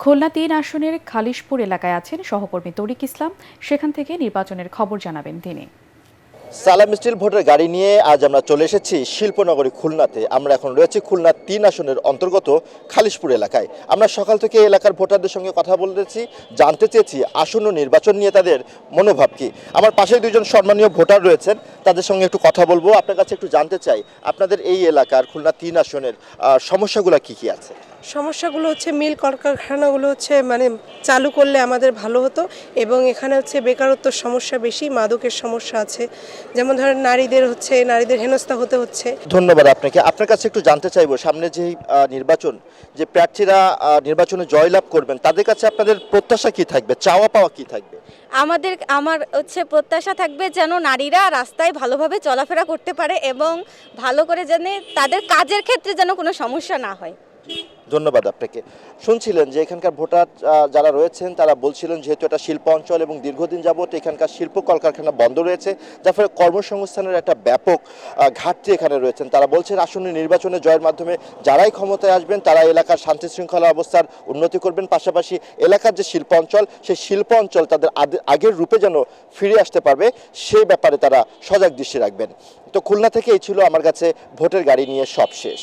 খুলনা ৩ আসনের খালিশপুর এলাকায় আছেন সহকর্মী তরিক ইসলাম। সেখান থেকে নির্বাচনের খবর জানাবেন তিনি। সালাম স্টিল ভোটের গাড়ি নিয়ে আজ আমরা চলে এসেছি শিল্পনগরী খুলনাতে। আমরা এখন রয়েছি খুলনা ৩ আসনের অন্তর্গত খালিশপুর এলাকায়। আমরা সকাল থেকে এলাকার ভোটারদের সঙ্গে কথা বলেছি, জানতে চেয়েছি আসন্ন নির্বাচন নিয়ে তাদের মনোভাব কি। আমার পাশে দুইজন সম্মানীয় ভোটার রয়েছেন, তাদের সঙ্গে একটু কথা বলবো। আপনার কাছে একটু জানতে চাই আপনাদের এই এলাকার খুলনা ৩ আসনের সমস্যাগুলো কি কি আছে। সমস্যাগুলো হচ্ছে মিল কলকারখানাগুলো মানে চালু করলে আমাদের ভালো হতো, এবং এখানে বেকারত্বের সমস্যা বেশি, মাদকের সমস্যা আছে, যেমন ধরেন নারীদের হেনস্থা হতে হচ্ছে। ধন্যবাদ আপনাকে। আপনার কাছে একটু জানতে চাইবো, সামনে যে নির্বাচন, যে প্রার্থীরা নির্বাচনে জয়লাভ করবেন, তাদের কাছে আপনাদের প্রত্যাশা কি থাকবে, চাওয়া পাওয়া কি থাকবে? আমার প্রত্যাশা থাকবে যেন নারীরা রাস্তায় ভালোভাবে চলাফেরা করতে পারে এবং ভালো করে যেন তাদের কাজের ক্ষেত্রে যেন কোনো সমস্যা না হয়। ধন্যবাদ আপনাকে। শুনছিলেন যে এখানকার ভোটার যারা রয়েছেন তারা বলছিলেন যেহেতু এটা শিল্প অঞ্চল এবং দীর্ঘদিন যাবত এখানকার শিল্প কলকারখানা বন্ধ রয়েছে, যার ফলে কর্মসংস্থানের একটা ব্যাপক ঘাটতি এখানে রয়েছেন। তারা বলছেন আসন্ন নির্বাচনে জয়ের মাধ্যমে যারাই ক্ষমতায় আসবেন তারা এলাকার শান্তি শৃঙ্খলা অবস্থার উন্নতি করবেন, পাশাপাশি এলাকার যে শিল্প অঞ্চল সেই শিল্প অঞ্চল তাদের আগের রূপে যেন ফিরে আসতে পারবে সেই ব্যাপারে তারা সজাগ দৃষ্টি রাখবেন। তো খুলনা থেকে এই ছিল আমার কাছে ভোটের গাড়ি নিয়ে সব শেষ।